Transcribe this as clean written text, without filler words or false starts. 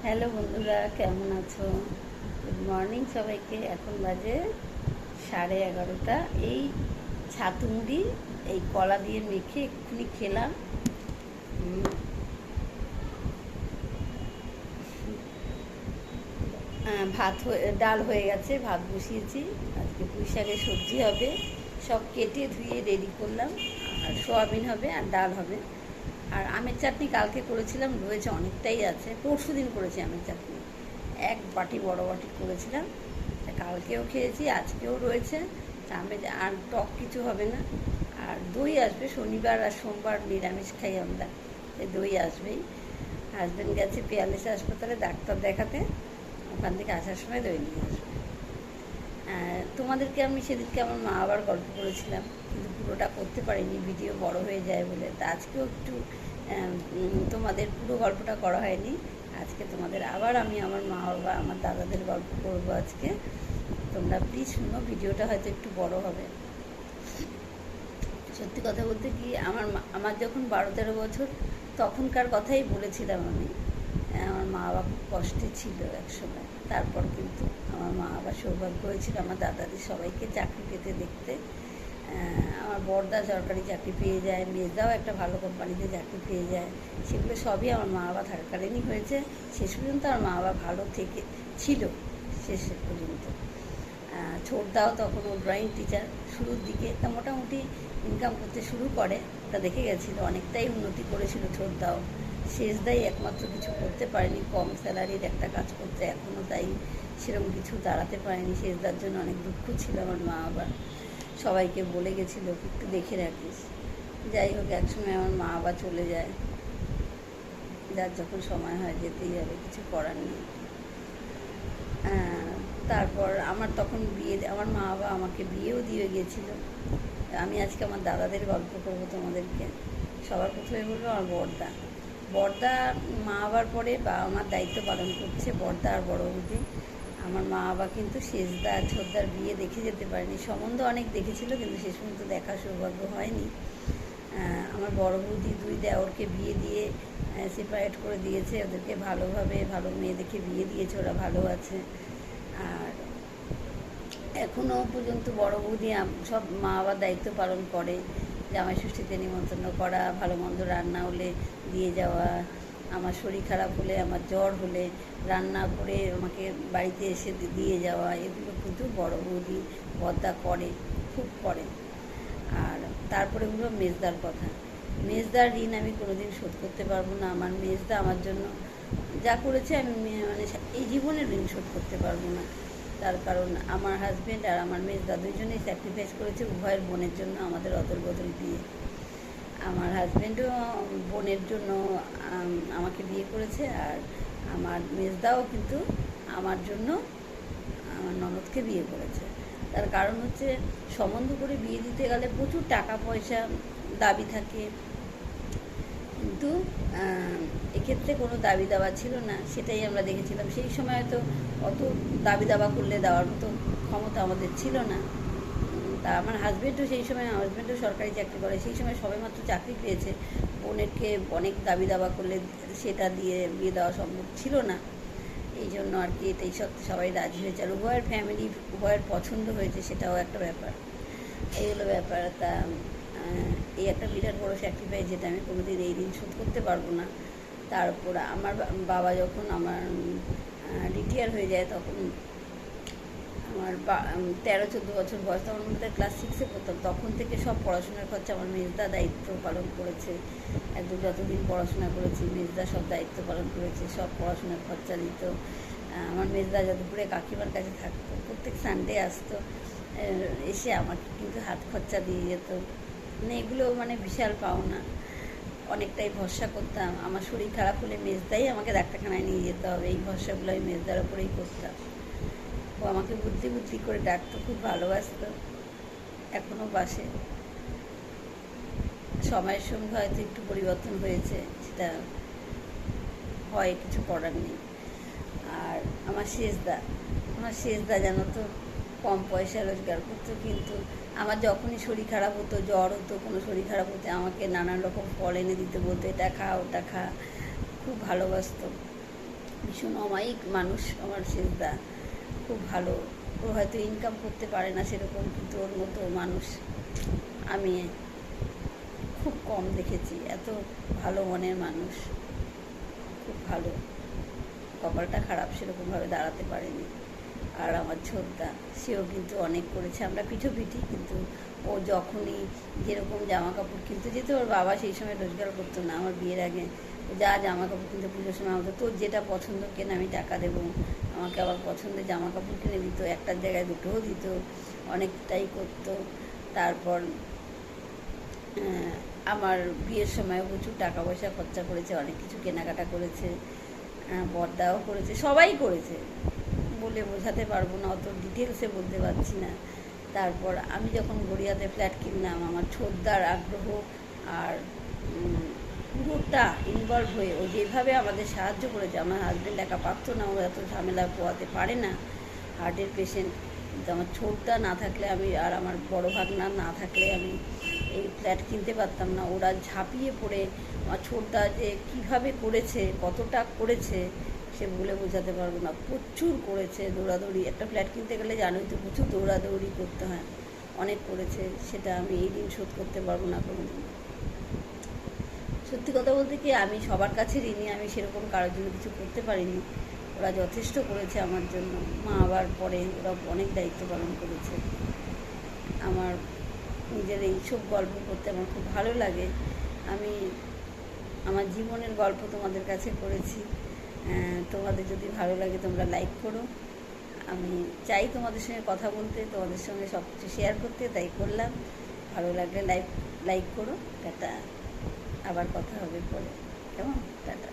Hello বন্ধুরা, কেমন আছো? গুড মর্নিং সবাইকে। এখন বাজে 11:30। এই ছাতু মুড়ি এই কলা দিয়ে মেখে এক্ষুনি খেলাম। উম, ডাল হয়ে গেছে, ভাত বসিয়েছি। আজকে পুঁই শাকের সবজি হবে, সব কেটে ধুয়ে রেডি করলাম। আর সোয়াবিন হবে আর ডাল হবে। আর আমের চাটনি কালকে করেছিলাম, রয়েছে অনেকটাই আছে। পরশু দিন করেছি আমের চাটনি, এক বাটি বড় বাটি করেছিলাম। কালকেও খেয়েছি, আজকেও রয়েছে। আমের আর টক কিছু হবে না। আর দই আসবে, শনিবার আর সোমবার নিরামিষ খাই আমরা, এই দই আসবেই। হাজব্যান্ড গেছে পিয়ালিশ হাসপাতালে ডাক্তার দেখাতে, ওখান থেকে আসার সময় দই নিয়ে আসবে। তোমাদেরকে আমি সেদিনকে আমার মা আবার গল্প করেছিলাম, কিন্তু পুরোটা করতে পারিনি, ভিডিও বড় হয়ে যায় বলে। তা আজকেও একটু তোমাদের পুরো গল্পটা করা হয়নি। আজকে তোমাদের আবার আমি আমার মা বাবা আমার দাদাদের গল্প করবো আজকে। তোমরা প্লিজ শুনো, ভিডিওটা হয়তো একটু বড় হবে। সত্যি কথা বলতে কি, আমার যখন 12-13 বছর তখনকার কথাই বলেছিলাম আমি। আমার মা বাবা খুব কষ্টে ছিল একসময়। তারপর কিন্তু আমার মা বাবা সৌভাগ্য হয়েছিল আমার দাদাদের সবাইকে চাকরি পেতে দেখতে। আমার বড়দা সরকারি চাকরি পেয়ে যায়, মেজদাও একটা ভালো কোম্পানিতে চাকরি পেয়ে যায়। সেগুলো সবই আমার মা বাবা থাকাকালীনই হয়েছে। শেষ পর্যন্ত আমার মা বাবা ভালো থেকে ছিল শেষ পর্যন্ত। ছোটদাও তখন ও ড্রয়িং টিচার, শুরুর দিকে তা মোটামুটি ইনকাম করতে শুরু করে, ওটা দেখে গেছিলো, অনেকটাই উন্নতি করেছিল ছোটদাও। শেষদাই একমাত্র কিছু করতে পারেনি, কম স্যালারির একটা কাজ করতে, এখনও তাই সেরকম কিছু দাঁড়াতে পারেনি। শেষদার জন্য অনেক দুঃখ ছিল আমার মা বাবা, সবাইকে বলে গেছিলো একটু দেখে রাখিস। যাই হোক, একসময় আমার মা বাবা চলে যায়, যার যখন সময় হয় যেতেই হবে, কিছু করার নেই। তারপর আমার তখন আমার মা বাবা আমাকে বিয়েও দিয়ে গিয়েছিল। আমি আজকে আমার দাদাদের গল্প করবো তোমাদেরকে। সবার প্রথমে বলবো আমার বড়দা। বড়দা মা বাবার পরে বাবা মার দায়িত্ব পালন করছে, বড়দা আর বড় বৌদি। আমার মা বাবা কিন্তু শেষদা আর ছোটদার বিয়ে দেখে যেতে পারেনি, সম্বন্ধ অনেক দেখেছিল কিন্তু শেষ পর্যন্ত দেখার সৌভাগ্য হয়নি। আমার বড় বৌদি 2 দেওরকে বিয়ে দিয়ে সেপারেট করে দিয়েছে, ওদেরকে ভালোভাবে ভালো মেয়ে দেখে বিয়ে দিয়েছে, ওরা ভালো আছে। আর এখনও পর্যন্ত বড় বৌদি সব মা বাবার দায়িত্ব পালন করে। জামাই ষষ্ঠীতে নিমন্ত্রণ করা, ভালো মন্দ রান্না হলে দিয়ে যাওয়া, আমার শরীর খারাপ হলে, আমার জ্বর হলে রান্না করে আমাকে বাড়িতে এসে দিয়ে যাওয়া, এগুলো কিন্তু বড় বৌদি বড়দা করে, খুব করে। আর তারপরে হলো মেজদার কথা। মেজদার ঋণ আমি কোনোদিন শোধ করতে পারবো না। আমার মেজদা আমার জন্য যা করেছে আমি মানে এই জীবনে ঋণ শোধ করতে পারবো না। তার কারণ আমার হাজব্যান্ড আর আমার মেজদা দুজনেই স্যাক্রিফাইস করেছে উভয়ের বোনের জন্য, আমাদের অদল বদল বিয়ে। আমার হাজব্যান্ডও বোনের জন্য আমাকে বিয়ে করেছে, আর আমার মেজদাও কিন্তু আমার জন্য আমার ননদকে বিয়ে করেছে। তার কারণ হচ্ছে, সম্বন্ধ করে বিয়ে দিতে গেলে প্রচুর টাকা পয়সা দাবি থাকে, কিন্তু এক্ষেত্রে কোনো দাবি দাবা ছিল না, সেটাই আমরা দেখেছিলাম। সেই সময় হয়তো অত দাবি দাবা করলে দেওয়ার মতো ক্ষমতা আমাদের ছিল না। তা আমার হাজব্যান্ডও সেই সময়, আমার হাজব্যান্ডও সরকারি চাকরি করে, সেই সময় সবেমাত্র চাকরি পেয়েছে। বোনেরকে অনেক দাবি দাবা করলে সেটা দিয়ে বিয়ে দেওয়া সম্ভব ছিল না। এই জন্য আর কি এটাই সবাই রাজি হয়েছে, আর উভয়ের ফ্যামিলি উভয়ের পছন্দ হয়েছে, সেটাও একটা ব্যাপার। এই হলো ব্যাপার। তা এই একটা বিরাট বড় স্যাক্রিফাইস, যেটা আমি কোনোদিন এই ঋণ শোধ করতে পারবো না। তারপর আমার বাবা যখন আমার রিটায়ার হয়ে যায়, তখন আমার 13-14 বছর বয়স, তখন আমাদের ক্লাস 6-এ পড়তাম। তখন থেকে সব পড়াশোনার খরচা আমার মেজদা দায়িত্ব পালন করেছে। একদম যতদিন পড়াশোনা করেছি মেজদা সব দায়িত্ব পালন করেছে, সব পড়াশোনার খরচা দিত। আমার মেজদা দুপুরে কাকিমার কাছে থাকতো, প্রত্যেক সানডে আসতো, এসে আমাকে কিন্তু হাত খরচা দিয়ে যেত। মানে এগুলো মানে বিশাল পাওনা, অনেকটাই ভরসা করতাম। আমার শরীর খারাপ হলে মেজদাই আমাকে ডাক্তারখানায় নিয়ে যেতে হবে, এই ভরসাগুলো আমি মেজদার ওপরেই করতাম। ও আমাকে বুদ্ধি বুদ্ধি করে ডাকতো, খুব ভালোবাসতো, এখনও বাসে। সময়ের সঙ্গে হয়তো একটু পরিবর্তন হয়েছে, সেটা হয়, কিছু করার নেই। আর আমার শেষদা জানো তো কম পয়সা রোজগার করতো, কিন্তু আমার যখনই শরীর খারাপ হতো, জ্বর হতো, কোনো শরীর খারাপ হতে আমাকে নানান রকম ফল এনে দিতে, বলতো এটা খা ওটা খা, খুব ভালোবাসতো। ভীষণ অমায়িক মানুষ আমার শেষদা, খুব ভালো। ও হয়তো ইনকাম করতে পারে না সেরকম, কিন্তু ওর মতো মানুষ আমি খুব কম দেখেছি। এত ভালো মনের মানুষ, খুব ভালো। কপালটা খারাপ, সেরকমভাবে দাঁড়াতে পারেনি। আর আমার ছোটদা, সেও কিন্তু অনেক করেছে, আমরা পিঠোপিঠি, কিন্তু ও যখনই যেরকম জামা কাপড় কিনতে যেত, ওর বাবা সেই সময় রোজগার করতো না। আমার বিয়ের আগে যা জামা কাপড় কিনতে পুজোর সময় আমাকে, তোর যেটা পছন্দ কেন আমি টাকা দেবো, আমাকে আবার পছন্দের জামা কাপড় কিনে দিত, একটার জায়গায় দুটোও দিত, অনেকটাই করতো। তারপর আমার বিয়ের সময় প্রচুর টাকা পয়সা খরচা করেছে, অনেক কিছু কেনাকাটা করেছে, বড়দাও করেছে, সবাই করেছে, বলে বোঝাতে পারবো না, অত ডিটেলসে বলতে পারছি না। তারপর আমি যখন গড়িয়াতে ফ্ল্যাট কিনলাম, আমার ছোটদার আগ্রহ আর পুরোটা ইনভলভ হয়ে ও যেভাবে আমাদের সাহায্য করেছে। আমার হাজব্যান্ড একা পারতো না, ও এত ঝামেলা পোয়াতে পারে না, হার্টের পেশেন্ট। কিন্তু আমার ছোটদা না থাকলে আমি, আর আমার বড় ভাগনা না থাকলে আমি এই ফ্ল্যাট কিনতে পারতাম না। ওরা ঝাঁপিয়ে পড়ে আমার ছোটদা যে কীভাবে করেছে, কতটা করেছে, সে বলে বোঝাতে পারবো না। প্রচুর করেছে, দৌড়াদৌড়ি। একটা ফ্ল্যাট কিনতে গেলে জানোই তো, প্রচুর দৌড়াদৌড়ি করতে হয়, অনেক করেছে। সেটা আমি এই দিন শোধ করতে পারবো না কোনোদিন। সত্যি কথা বলতে কি, আমি সবার কাছে ঋণী, আমি সেরকম কারোর জন্য কিছু করতে পারিনি। ওরা যথেষ্ট করেছে আমার জন্য। মা আবার পরে ওরা অনেক দায়িত্ব পালন করেছে। আমার নিজের এইসব গল্প করতে আমার খুব ভালো লাগে। আমি আমার জীবনের গল্প তোমাদের কাছে করেছি। তোমাদের যদি ভালো লাগে তোমরা লাইক করো। আমি চাই তোমাদের সঙ্গে কথা বলতে, তোমাদের সঙ্গে সব কিছু শেয়ার করতে, তাই করলাম। ভালো লাগলে লাইক করো। টাটা, আবার কথা হবে পরে, কেমন? টাটা।